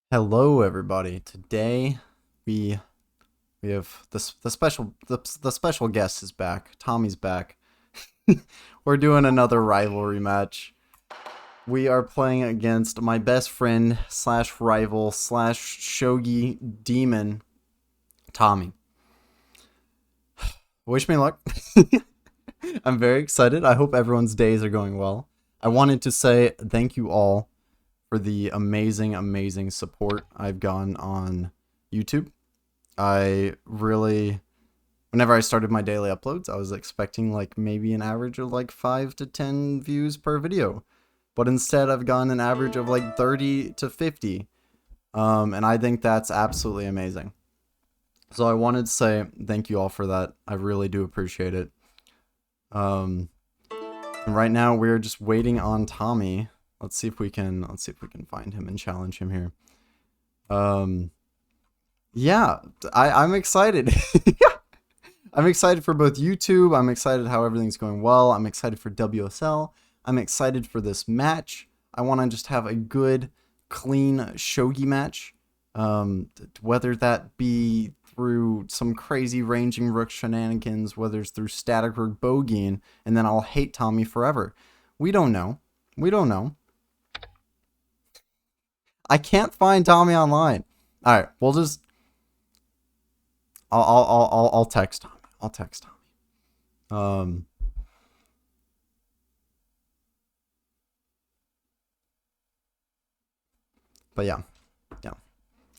Hello, everybody. Today we have the special guest is back. Tommy's back. We're doing another rivalry match. We are playing against my best friend slash rival slash shogi demon, Tommy. Wish me luck. I'm very excited. I hope everyone's days are going well. I wanted to say thank you all for the amazing support I've gotten on YouTube. I really, whenever I started my daily uploads, I was expecting like maybe an average of like 5 to 10 views per video. But instead, I've gotten an average of like 30 to 50. And I think that's absolutely amazing. So I wanted to say thank you all for that. I really do appreciate it. Um, and right now we're just waiting on Tommy. Let's see if we can find him and challenge him here. Um, yeah, I'm excited. I'm excited for both YouTube. I'm excited how everything's going well. I'm excited for WSL. I'm excited for this match. I want to just have a good, clean shogi match. Whether that be through some crazy ranging rook shenanigans, whether it's through static rook bogeying, and then I'll hate Tommy forever. We don't know. We don't know. I can't find Tommy online. All right, we'll just. I'll text Tommy. I'll text Tommy. But yeah, yeah.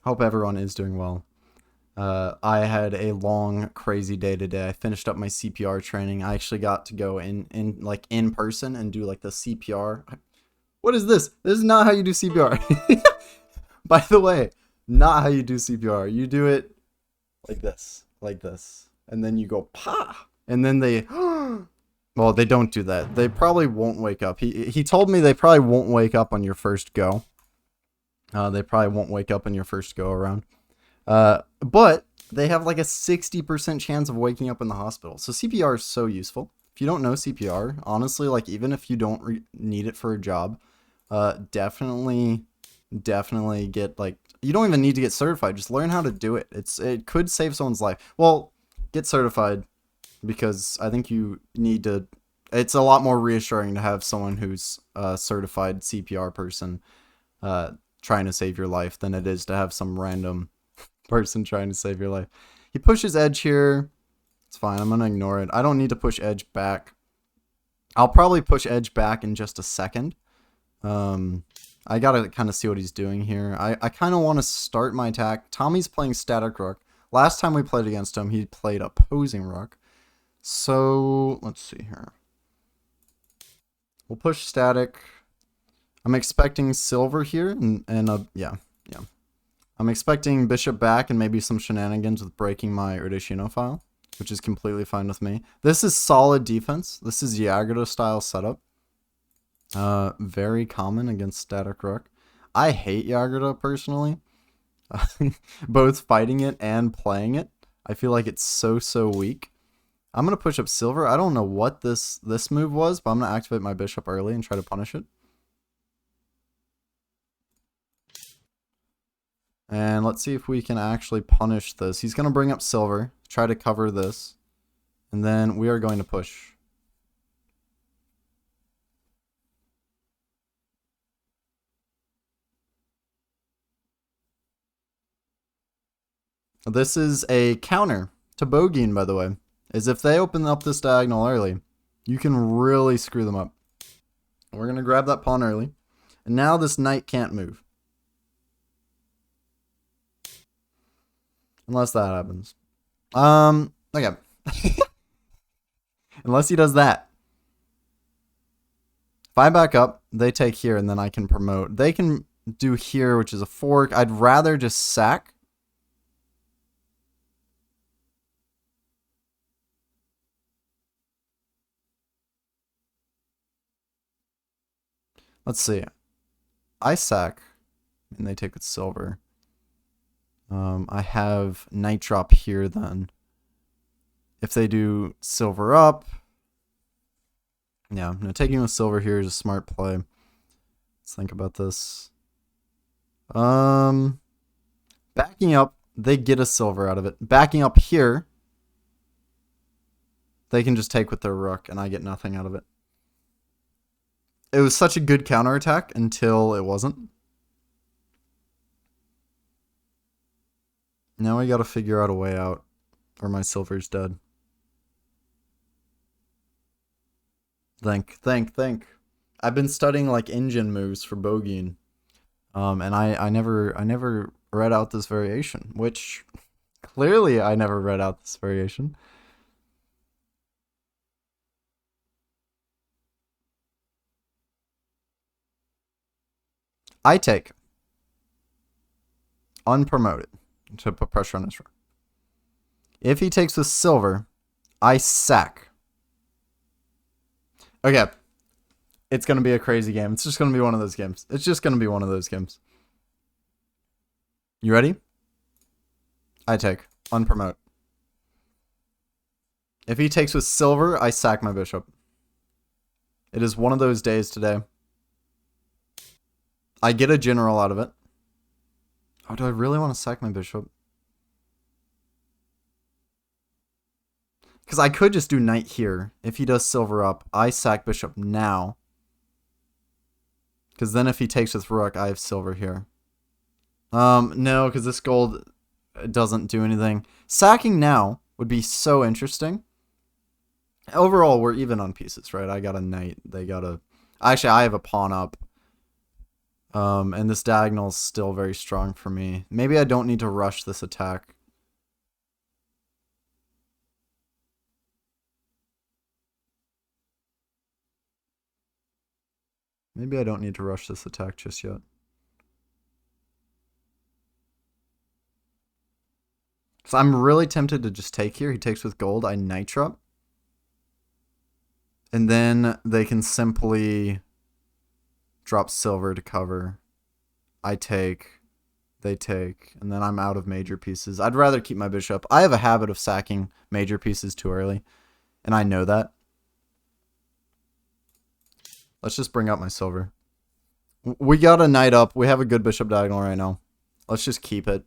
Hope everyone is doing well. I had a long, crazy day today. I finished up my CPR training. I actually got to go in person and do like the CPR. What is this? This is not how you do CPR. By the way, not how you do CPR. You do it like this, and then you go pa, and then they. Well, they don't do that. They probably won't wake up. He told me they probably won't wake up on your first go. They probably won't wake up in your first go around. But they have like a 60% chance of waking up in the hospital. So CPR is so useful. If you don't know CPR, honestly, like even if you don't need it for a job, definitely get like, you don't even need to get certified. Just learn how to do it. It could save someone's life. Well, get certified because I think you need to. It's a lot more reassuring to have someone who's a certified CPR person trying to save your life than it is to have some random person trying to save your life. He pushes edge here. It's fine. I'm going to ignore it. I don't need to push edge back. I'll probably push edge back in just a second. I got to kind of see what he's doing here. I kind of want to start my attack. Tommy's playing static rook. Last time we played against him, he played opposing rook. So, let's see here. We'll push static. I'm expecting silver here, yeah. I'm expecting bishop back and maybe some shenanigans with breaking my Urdeshino file, which is completely fine with me. This is solid defense. This is Yagado style setup. Very common against static rook. I hate Yagado personally. Both fighting it and playing it. I feel like it's so weak. I'm going to push up silver. I don't know what this move was, but I'm going to activate my bishop early and try to punish it. And let's see if we can actually punish this. He's going to bring up silver, try to cover this, and then we are going to push. This is a counter to bogeying, by the way. Is if they open up this diagonal early, you can really screw them up. We're going to grab that pawn early. And now this knight can't move. Unless that happens. Okay. Unless he does that. If I back up, they take here, and then I can promote. They can do here, which is a fork. I'd rather just sack. Let's see. I sack, and they take with silver. I have knight drop here then. If they do silver up, yeah, no, taking with silver here is a smart play. Let's think about this. Backing up, they get a silver out of it. Backing up here, they can just take with their rook, and I get nothing out of it. It was such a good counterattack until it wasn't. Now I gotta figure out a way out, or my silver's dead. Think. I've been studying like engine moves for bogeying, and I never read out this variation, which clearly I never read out this variation. I take unpromoted to put pressure on his rook. If he takes with silver, I sack. Okay. It's going to be a crazy game. It's just going to be one of those games. It's just going to be one of those games. You ready? I take. Unpromote. If he takes with silver, I sack my bishop. It is one of those days today. I get a general out of it. Oh, do I really want to sack my bishop? Because I could just do knight here. If he does silver up, I sack bishop now. Because then if he takes with rook, I have silver here. No, because this gold doesn't do anything. Sacking now would be so interesting. Overall, we're even on pieces, right? I got a knight. They got a... Actually, I have a pawn up. And this diagonal is still very strong for me. Maybe I don't need to rush this attack. Maybe I don't need to rush this attack just yet. So I'm really tempted to just take here. He takes with gold. I knight drop. And then they can simply drop silver to cover. I take. They take. And then I'm out of major pieces. I'd rather keep my bishop. I have a habit of sacking major pieces too early. And I know that. Let's just bring up my silver. We got a knight up. We have a good bishop diagonal right now. Let's just keep it.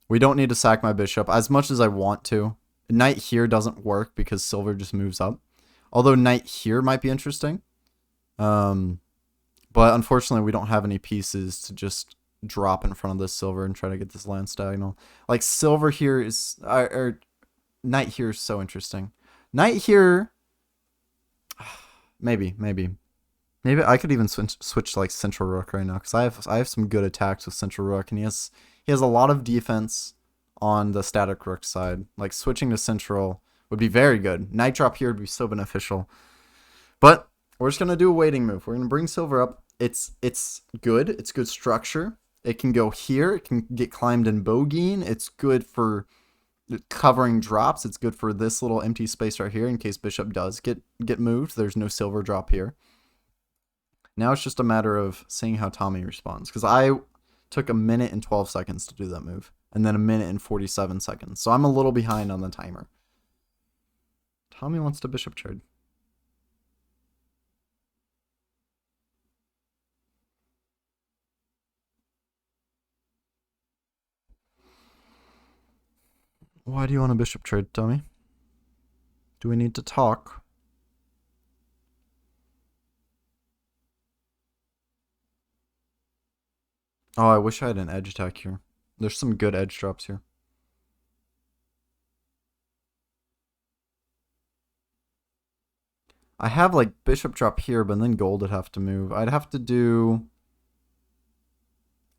We don't need to sack my bishop as much as I want to. Knight here doesn't work because silver just moves up. Although knight here might be interesting. But unfortunately, we don't have any pieces to just drop in front of this silver and try to get this lance diagonal. Like, silver here is... or knight here is so interesting. Knight here... Maybe. Maybe I could even switch like central rook right now because I have some good attacks with central rook, and he has a lot of defense on the static rook side. Like, switching to central would be very good. Knight drop here would be so beneficial. But we're just gonna do a waiting move. We're gonna bring silver up. It's good. It's good structure. It can go here. It can get climbed in bogeying. It's good for covering drops. It's good for this little empty space right here in case bishop does get moved. There's no silver drop here. Now it's just a matter of seeing how Tommy responds. Because I took 1 minute and 12 seconds to do that move. And then 1 minute and 47 seconds. So I'm a little behind on the timer. Tommy wants to bishop trade. Why do you want a bishop trade, Tommy? Do we need to talk? Oh, I wish I had an edge attack here. There's some good edge drops here. I have like bishop drop here, but then gold would have to move. I'd have to do...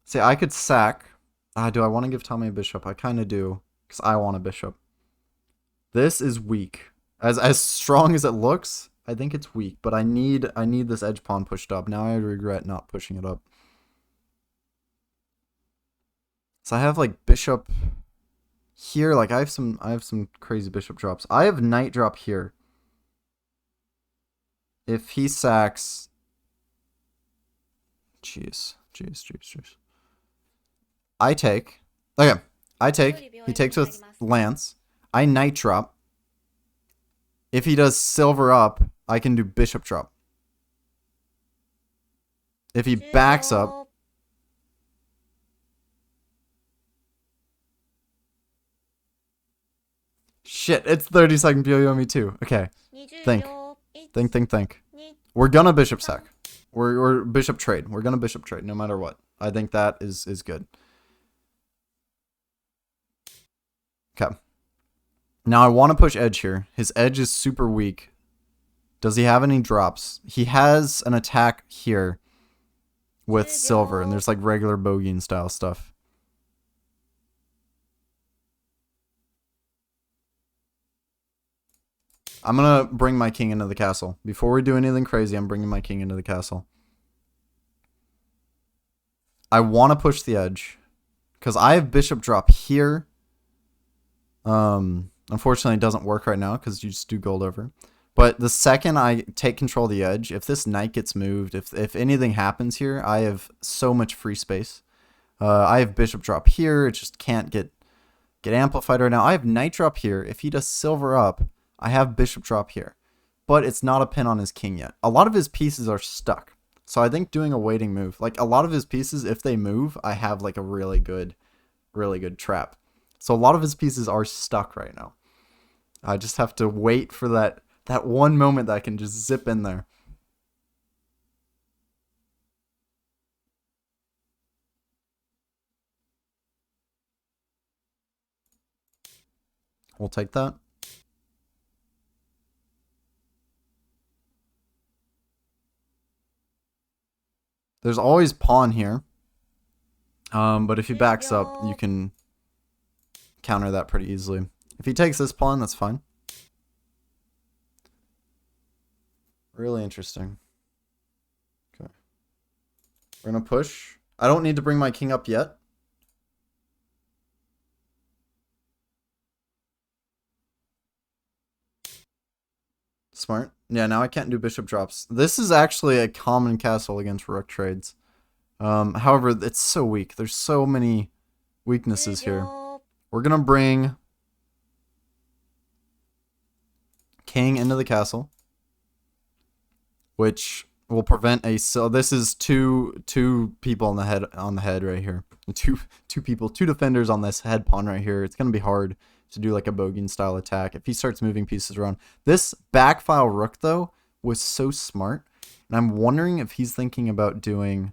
See, I could sack. Do I want to give Tommy a bishop? I kind of do, because I want a bishop. This is weak. As strong as it looks, I think it's weak, but I need this edge pawn pushed up. Now I regret not pushing it up. So I have like bishop here. Like I have some crazy bishop drops. I have knight drop here. If he sacks, jeez. I take. Okay, I take. He takes with lance. I knight drop. If he does silver up, I can do bishop drop. If he backs up, Shit, it's 30-second Byoyomi too. Okay, think. Think. We're gonna bishop sack. We're bishop trade. We're gonna bishop trade no matter what. I think that is good. Okay. Now I want to push edge here. His edge is super weak. Does he have any drops? He has an attack here with silver, and there's like regular Bogian style stuff. I'm gonna bring my king into the castle. Before we do anything crazy, I'm bringing my king into the castle. I want to push the edge because I have bishop drop here. Unfortunately, it doesn't work right now because you just do gold over. But the second I take control of the edge, if this knight gets moved, if anything happens here, I have so much free space. I have bishop drop here. It just can't get amplified right now. I have knight drop here. If he does silver up, I have bishop drop here. But it's not a pin on his king yet. A lot of his pieces are stuck. So I think doing a waiting move, like a lot of his pieces, if they move, I have like a really good trap. So a lot of his pieces are stuck right now. I just have to wait for that one moment that I can just zip in there. We'll take that. There's always pawn here. But if he backs up, you can counter that pretty easily. If he takes this pawn, that's fine. Really interesting. Okay. We're going to push. I don't need to bring my king up yet. Smart. Yeah, now I can't do bishop drops. This is actually a common castle against rook trades. However, it's so weak. There's so many weaknesses here. We're going to bring king into the castle, which will prevent a... So this is two people on the head right here. Two people, two defenders on this head pawn right here. It's going to be hard to do like a Bogian style attack if he starts moving pieces around. This backfile rook though was so smart, and I'm wondering if he's thinking about doing...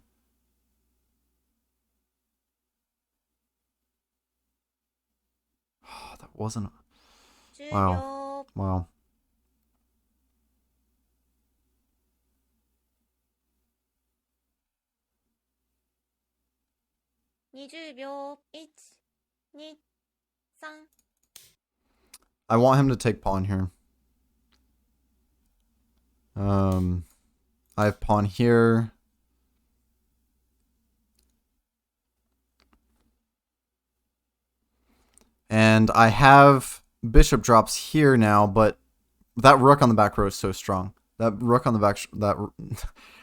Oh, that wasn't... Wow. Wow. I want him to take pawn here. I have pawn here. And I have bishop drops here now, but that rook on the back row is so strong. That rook on the back...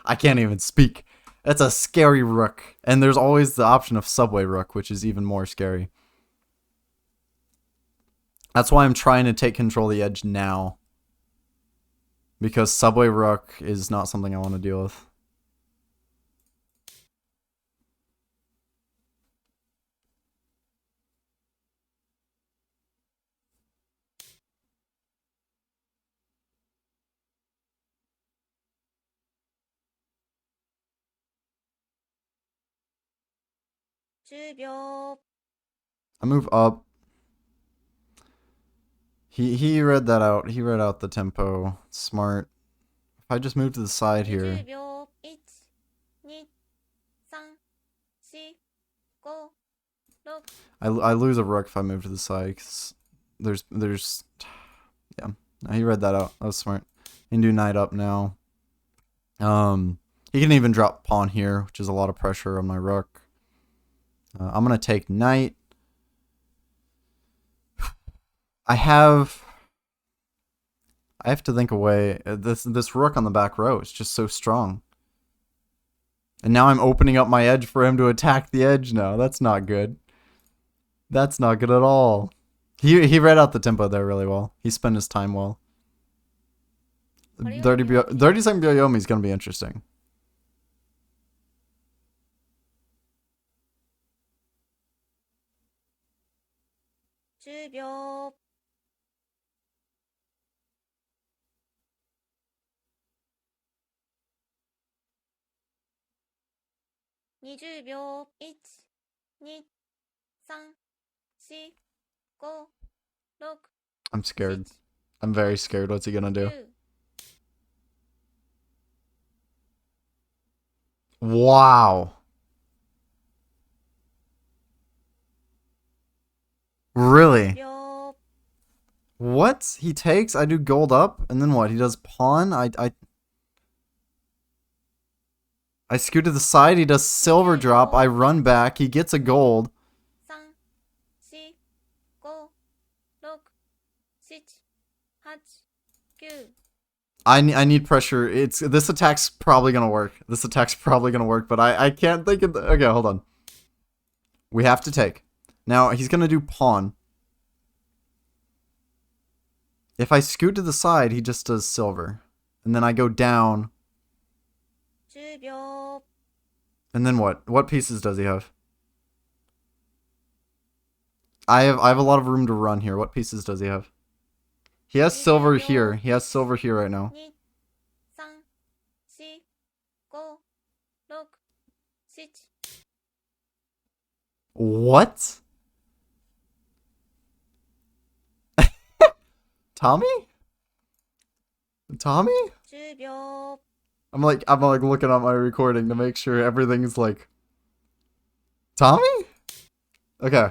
I can't even speak. That's a scary rook. And there's always the option of subway rook, which is even more scary. That's why I'm trying to take control of the edge now. Because subway rook is not something I want to deal with. I move up. He read that out. He read out the tempo. Smart. If I just move to the side here. I lose a rook if I move to the side. Cause there's yeah. He read that out. That was smart. He can do knight up now. He can even drop pawn here, which is a lot of pressure on my rook. I'm gonna take knight. I have to think away. This rook on the back row is just so strong. And now I'm opening up my edge for him to attack the edge now. That's not good. That's not good at all. He read out the tempo there really well. He spent his time well. 30-second Byoyomi is going to be interesting. 20秒。1、2、3、4、5、6、I'm scared. I'm very scared. What's he gonna do? 9、Wow. Really? 秒。 What? He takes, I do gold up, and then what? He does pawn? I scoot to the side, he does silver drop, I run back, he gets a gold. 3、4、5、6、7、8、9。I need pressure. This attack's probably gonna work. This attack's probably gonna work, but I can't think of okay, hold on. We have to take. Now he's gonna do pawn. If I scoot to the side, he just does silver. And then I go down. 10秒。 And then what? What pieces does he have? I have a lot of room to run here. What pieces does he have? He has silver here. He has silver here right now. 2、3、4、5、6、7。 What? Tommy? Tommy? 10秒。 I'm like looking at my recording to make sure everything's like Tommy? Okay.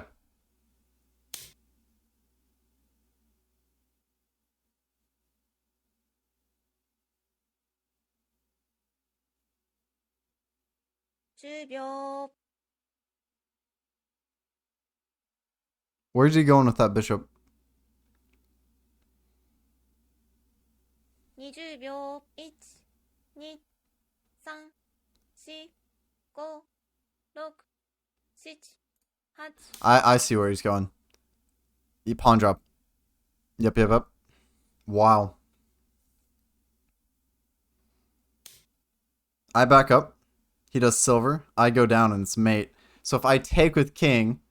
Where's he going with that bishop? 20秒。1、2、3、4、5、6、7、8。 I see where he's going. He pawn drop. Yep. Wow. I back up. He does silver. I go down and it's mate. So if I take with king.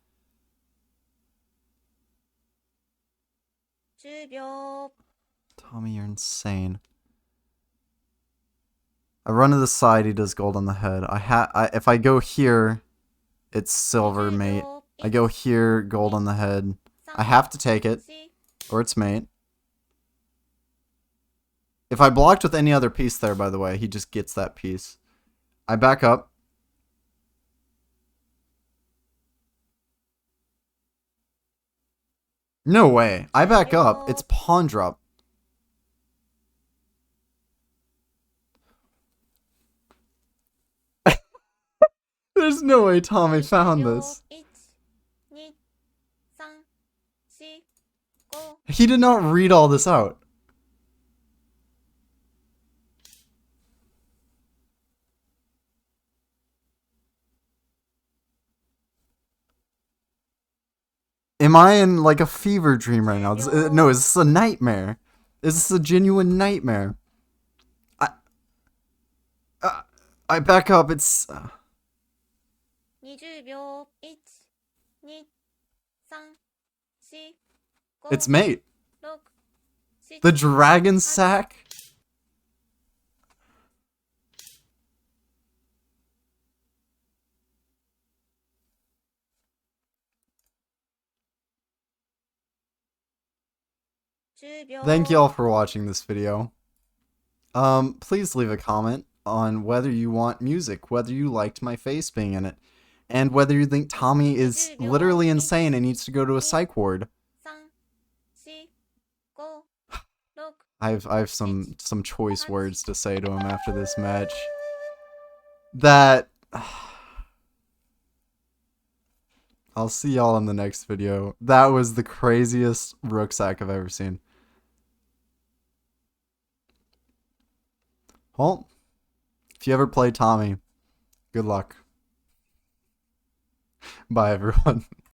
10秒。 Tommy, you're insane. I run to the side. He does gold on the head. If I go here, it's silver mate. I go here, gold on the head. I have to take it, or it's mate. If I blocked with any other piece there, by the way, he just gets that piece. I back up. No way. I back up. It's pawn drop. There's no way Tommy found this. 1、2、3、4、5。 He did not read all this out. Am I in like a fever dream right now? No, is this a nightmare? Is this a genuine nightmare? I back up. It's 20秒。1、2、3、4、5。 it's mate. 6、7。 The dragon sack. Thank you all for watching this video. Please leave a comment on whether you want music, whether you liked my face being in it, and whether you think Tommy is literally insane and needs to go to a psych ward. 3、4、5、6。 I have some choice words to say to him after this match. That I'll see y'all in the next video. That was the craziest rook sack I've ever seen. Well, if you ever play Tommy, good luck. Bye, everyone.